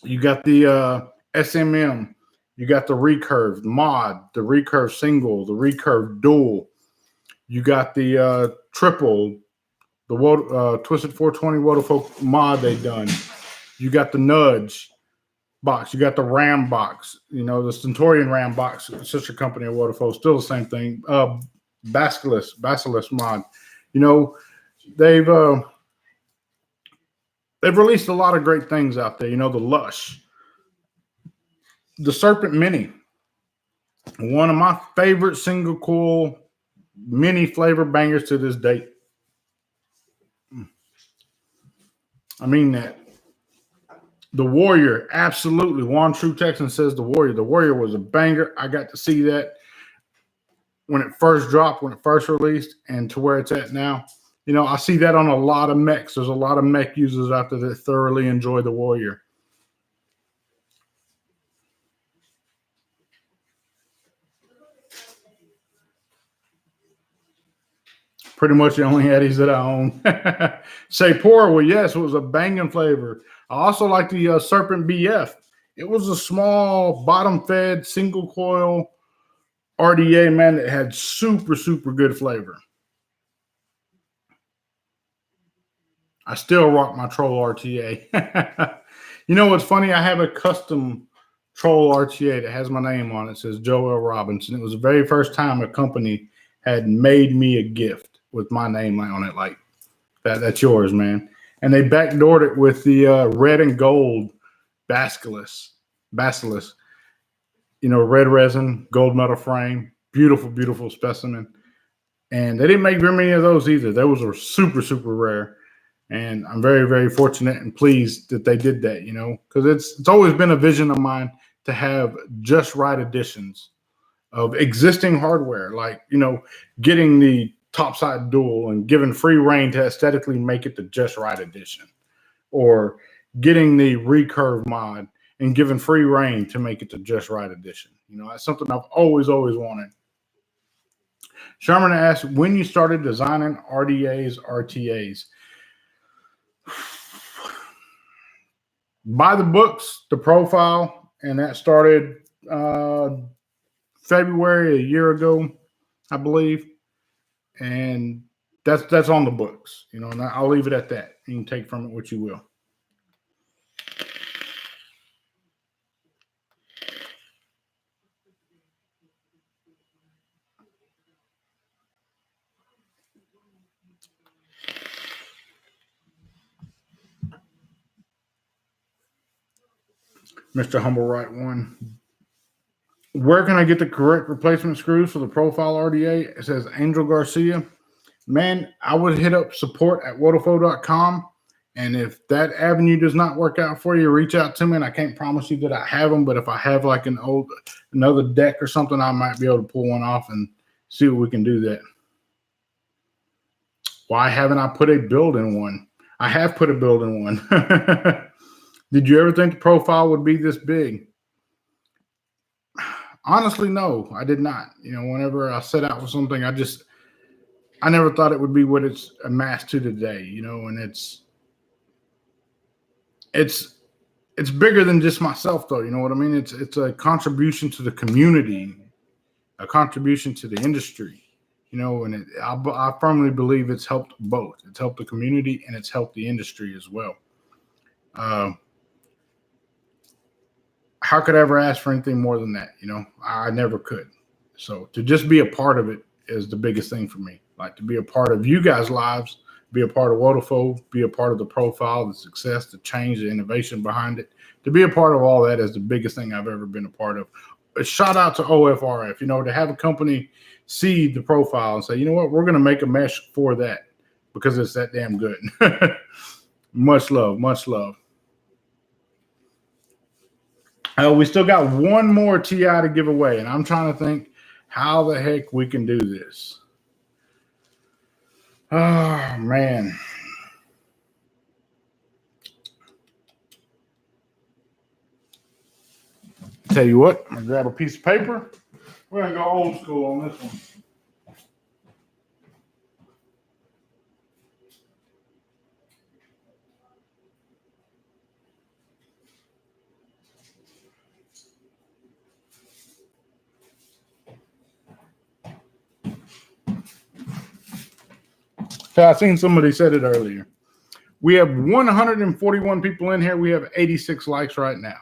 you got the SMM, you got the Recurve Mod, the Recurve Single, the Recurve Dual. You got the triple, the Twisted 420 Wotofo mod they done. You got the Nudge box. You got the Ram box. You know, the Centaurian Ram box, sister company of Wotofo, still the same thing. Basilisk mod. You know, they've released a lot of great things out there. You know, the Lush, the Serpent Mini, one of my favorite single coil mini flavor bangers to this date. I mean that. The Warrior, absolutely. Juan True Texan says the Warrior. The Warrior was a banger. I got to see that when it first dropped, when it first released, and to where it's at now. You know, I see that on a lot of mechs. There's a lot of mech users out there that thoroughly enjoy the Warrior. Pretty much the only Eddies that I own. Say poor. Well, yes, it was a banging flavor. I also like the Serpent BF. It was a small bottom-fed single coil RDA, man, that had super, super good flavor. I still rock my Troll RTA. You know what's funny? I have a custom Troll RTA that has my name on it. It says Joel Robinson. It was the very first time a company had made me a gift with my name on it, like that's yours, man. And they backdoored it with the red and gold Basilisk. red resin, gold metal frame, beautiful, beautiful specimen. And they didn't make very many of those either. Those were super, super rare. And I'm very, very fortunate and pleased that they did that, because it's always been a vision of mine to have just right editions of existing hardware, like, getting the topside dual and giving free reign to aesthetically make it the just right edition, or getting the recurve mod and giving free reign to make it the just right edition. That's something I've always, always wanted. Sherman asked, when you started designing RDAs, RTAs. By the books, the profile, and that started February a year ago, I believe. And that's on the books, and I'll leave it at that. You can take from it what you will. Mr. Humble Right One. Where can I get the correct replacement screws for the profile RDA? It says Angel Garcia. Man, I would hit up support@wodafo.com. And if that avenue does not work out for you, reach out to me. And I can't promise you that I have them, but if I have like another deck or something, I might be able to pull one off and see what we can do that. Why haven't I put a build in one? I have put a build in one. Did you ever think the profile would be this big? Honestly, no, I did not. Whenever I set out for something, I never thought it would be what it's amassed to today, and it's bigger than just myself, though. You know what I mean? It's a contribution to the community, a contribution to the industry, and I firmly believe it's helped both. It's helped the community and it's helped the industry as well. How could I ever ask for anything more than that? I never could. So to just be a part of it is the biggest thing for me. Like, to be a part of you guys' lives, be a part of Wodafo, be a part of the profile, the success, the change, the innovation behind it. To be a part of all that is the biggest thing I've ever been a part of. A shout out to OFRF, to have a company see the profile and say, you know what, we're going to make a mesh for that because it's that damn good. Much love, much love. We still got one more TI to give away, and I'm trying to think how the heck we can do this. Oh, man. Tell you what, I'm going to grab a piece of paper. We're going to go old school on this one. So I seen somebody said it earlier. We have 141 people in here. We have 86 likes right now.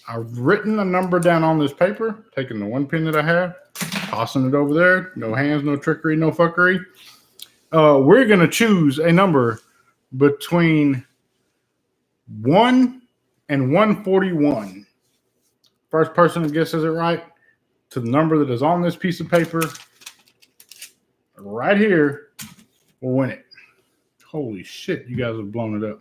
I've written a number down on this paper, taking the one pin that I have, tossing it over there. No hands, no trickery, no fuckery. We're going to choose a number between 1 and 141. First person that guesses it right to the number that is on this piece of paper right here will win it. Holy shit, you guys have blown it up.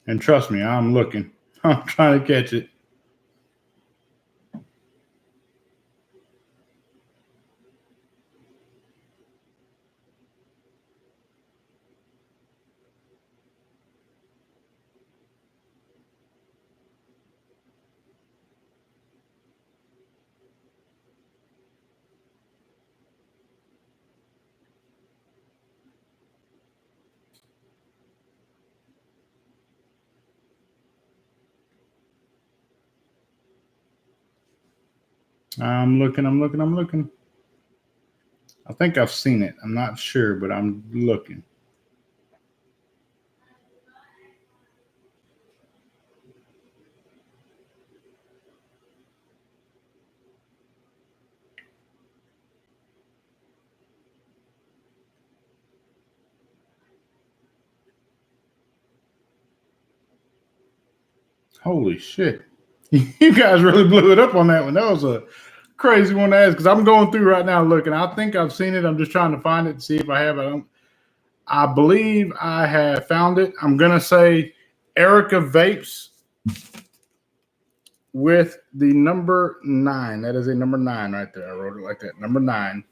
And trust me, I'm looking. I'm trying to catch it. I'm looking. I think I've seen it. I'm not sure, but I'm looking. Holy shit. You guys really blew it up on that one. That was a crazy one to ask because I'm going through right now looking. I think I've seen it. I'm just trying to find it to see if I have it. I believe I have found it. I'm going to say Erica Vapes with the number 9. That is a number 9 right there. I wrote it like that. Number 9.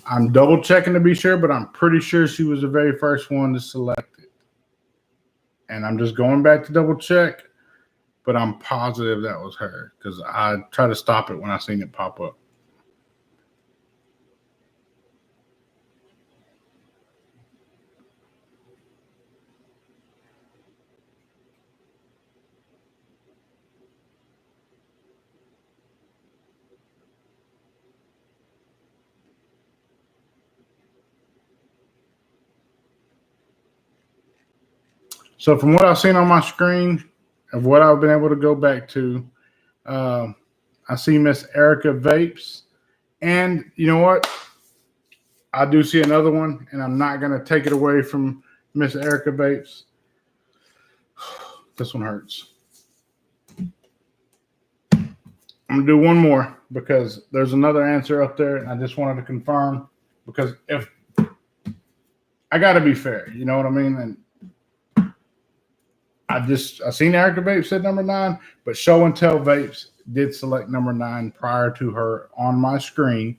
I'm double checking to be sure, but I'm pretty sure she was the very first one to select it. And I'm just going back to double check, but I'm positive that was her because I tried to stop it when I seen it pop up. So from what I've seen on my screen, of what I've been able to go back to, I see Miss Erica Vapes, and you know what? I do see another one, and I'm not going to take it away from Miss Erica Vapes. This one hurts. I'm going to do one more because there's another answer up there, and I just wanted to confirm because if I got to be fair, you know what I mean? And I seen Erica Vapes said number 9, but Show and Tell Vapes did select number 9 prior to her on my screen.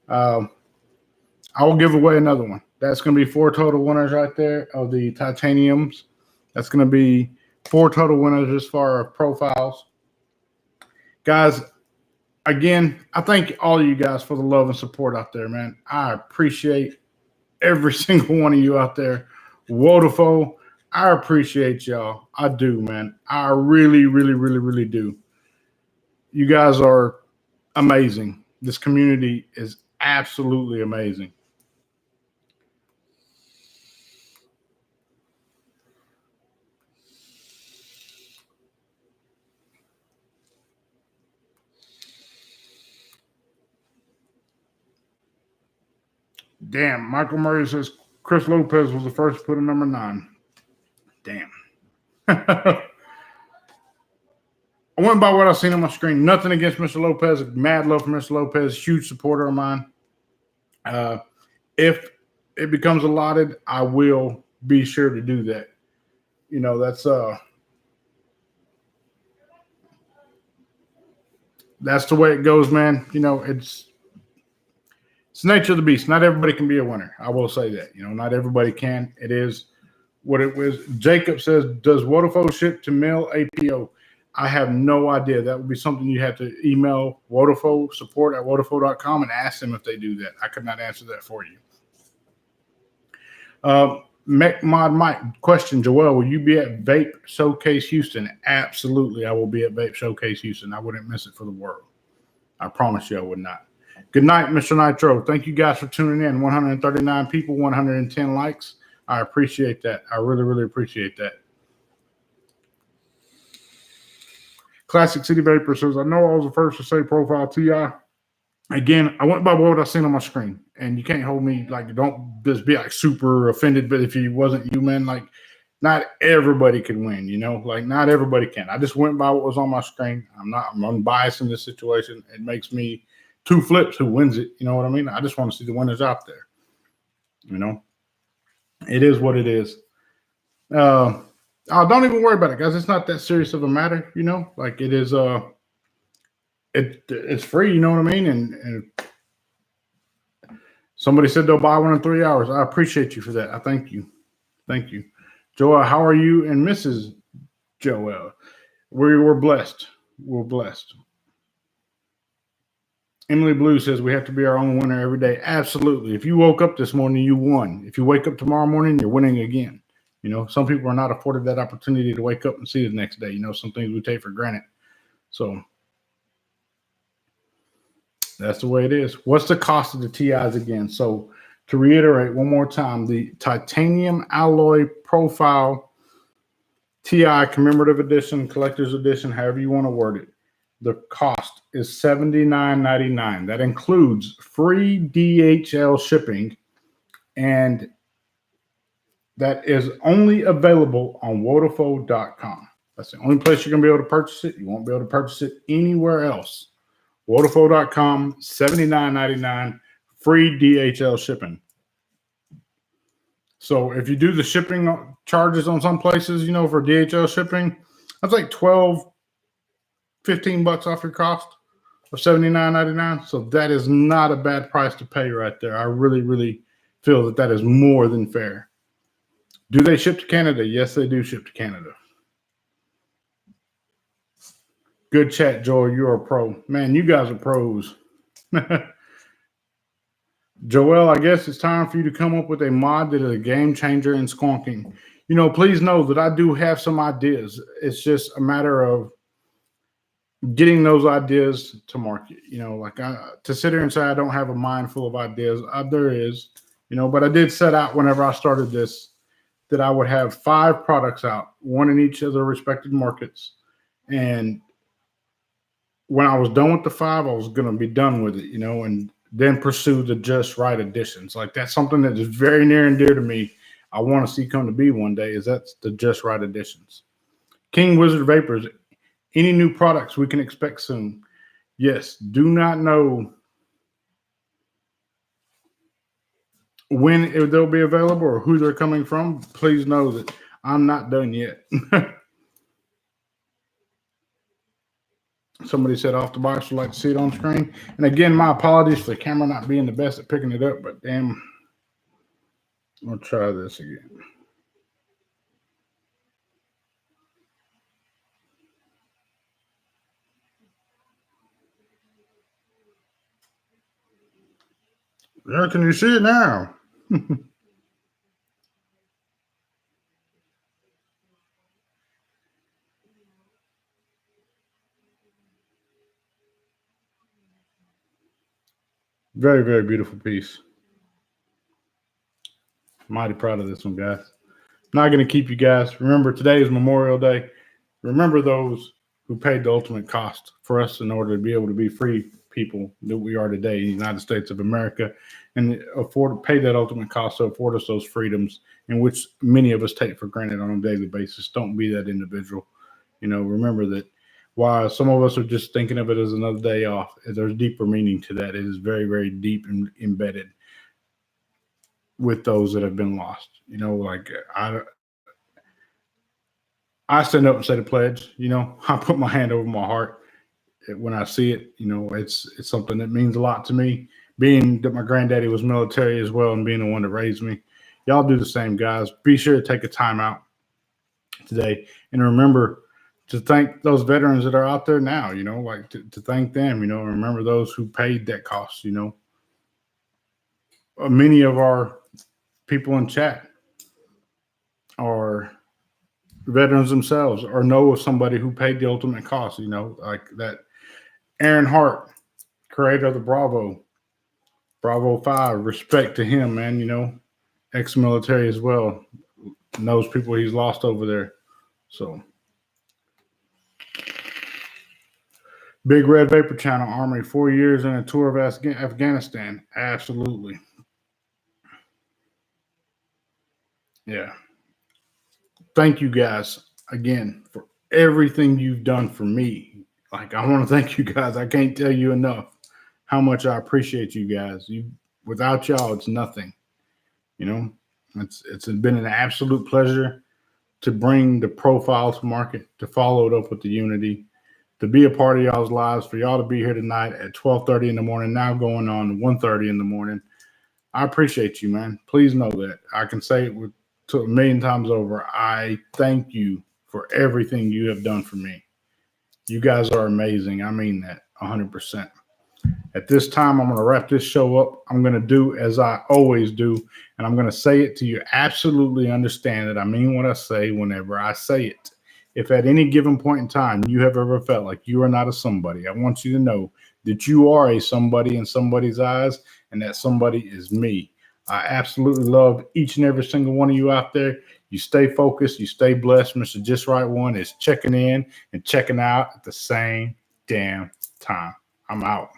I will give away another one. That's going to be 4 total winners right there of the titaniums. That's going to be 4 total winners as far as profiles. Guys, again, I thank all of you guys for the love and support out there, man. I appreciate every single one of you out there. Wodafo, I appreciate y'all. I do, man. I really, really, really, really do. You guys are amazing. This community is absolutely amazing. Damn, Michael Murray says Chris Lopez was the first to put a number 9. Damn. I went by what I've seen on my screen. Nothing against Mr. Lopez. Mad love for Mr. Lopez. Huge supporter of mine. If it becomes allotted, I will be sure to do that. You know, that's the way it goes, man. You know, it's the nature of the beast. Not everybody can be a winner. I will say that. You know, not everybody can. It is what it was. Jacob says, does Wodafo ship to mail APO? I have no idea. That would be something you have to email Wodafo support at Wodafo.com and ask them if they do that. I could not answer that for you. Mike, question, Joel, will you be at Vape Showcase Houston? Absolutely, I will be at Vape Showcase Houston. I wouldn't miss it for the world. I promise you I would not. Good night, Mr. Nitro. Thank you guys for tuning in. 139 people, 110 likes. I appreciate that. I really, really appreciate that. Classic City Vapor says, I know I was the first to say profile TI. Again, I went by what I seen on my screen, and you can't hold me like, don't just be like super offended. But if it wasn't you, man, like not everybody can win, you know, like not everybody can. I just went by what was on my screen. I'm unbiased in this situation. It makes me 2 flips who wins it. You know what I mean? I just want to see the winners out there. You know, it is what it is. Don't even worry about it, guys. It's not that serious of a matter, you know. Like it is. It's free, you know what I mean? And somebody said they'll buy one in 3 hours. I appreciate you for that. I thank you. Thank you. Joel, how are you and Mrs. Joel? We're blessed. We're blessed. Emily Blue says we have to be our own winner every day. Absolutely. If you woke up this morning, you won. If you wake up tomorrow morning, you're winning again. You know, some people are not afforded that opportunity to wake up and see the next day. You know, some things we take for granted. So that's the way it is. What's the cost of the TIs again? So to reiterate one more time, the titanium alloy profile TI commemorative edition, collector's edition, however you want to word it, the cost is $79.99. That includes free DHL shipping, and that is only available on Wodafo.com. That's the only place you're going to be able to purchase it. You won't be able to purchase it anywhere else. Wodafone.com, $79.99, free DHL shipping. So if you do the shipping charges on some places, for DHL shipping, that's like $12, $15 off your cost of $79.99. So that is not a bad price to pay right there. I really, really feel that is more than fair. Do they ship to Canada? Yes, they do ship to Canada. Good chat, Joel. You're a pro. Man, you guys are pros. Joel, I guess it's time for you to come up with a mod that is a game changer in squonking. Please know that I do have some ideas. It's just a matter of getting those ideas to market. To sit here and say I don't have a mind full of ideas. There is, but I did set out whenever I started this that I would have 5 products out, one in each of their respective markets. And when I was done with the 5, I was going to be done with it, and then pursue the Just Right editions. Like, that's something that is very near and dear to me. I want to see come to be one day, that's the Just Right editions. King Wizard Vapors, any new products we can expect soon? Yes, do not know when they'll be available or who they're coming from. Please know that I'm not done yet. Somebody said off the box would like to see it on screen. And again, my apologies for the camera not being the best at picking it up, but damn, I'll try this again. Yeah, can you see it now? Very, very beautiful piece. Mighty proud of this one, guys. Not going to keep you guys. Remember, today is Memorial Day. Remember those who paid the ultimate cost for us in order to be able to be free people that we are today in the United States of America, and pay that ultimate cost to afford us those freedoms in which many of us take for granted on a daily basis. Don't be that individual. Remember that while some of us are just thinking of it as another day off, there's deeper meaning to that. It is very, very deep and embedded with those that have been lost. Like I stand up and say the pledge. I put my hand over my heart when I see it. It's something that means a lot to me. Being that my granddaddy was military as well, and being the one that raised me, y'all do the same, guys. Be sure to take a time out today and remember to thank those veterans that are out there now. Like to thank them. Remember those who paid that cost. Many of our people in chat are veterans themselves or know of somebody who paid the ultimate cost, like that Aaron Hart, creator of the Bravo 5, respect to him, man, ex-military as well, knows people he's lost over there. So Big Red Vapor Channel Armory, 4 years and a tour of Afghanistan. Absolutely. Yeah. Thank you guys again for everything you've done for me. Like, I want to thank you guys. I can't tell you enough how much I appreciate you guys. Without y'all, it's nothing. It's been an absolute pleasure to bring the profile to market, to follow it up with the unity, to be a part of y'all's lives, for y'all to be here tonight at 12:30 in the morning, now going on 1:30 in the morning. I appreciate you, man. Please know that. I can say it to a million times over. I thank you for everything you have done for me. You guys are amazing. I mean that 100%. At this time, I'm going to wrap this show up. I'm going to do as I always do, and I'm going to say it till you absolutely understand that I mean what I say whenever I say it. If at any given point in time you have ever felt like you are not a somebody, I want you to know that you are a somebody in somebody's eyes, and that somebody is me. I absolutely love each and every single one of you out there. You stay focused. You stay blessed. Mr. Just Right One is checking in and checking out at the same damn time. I'm out.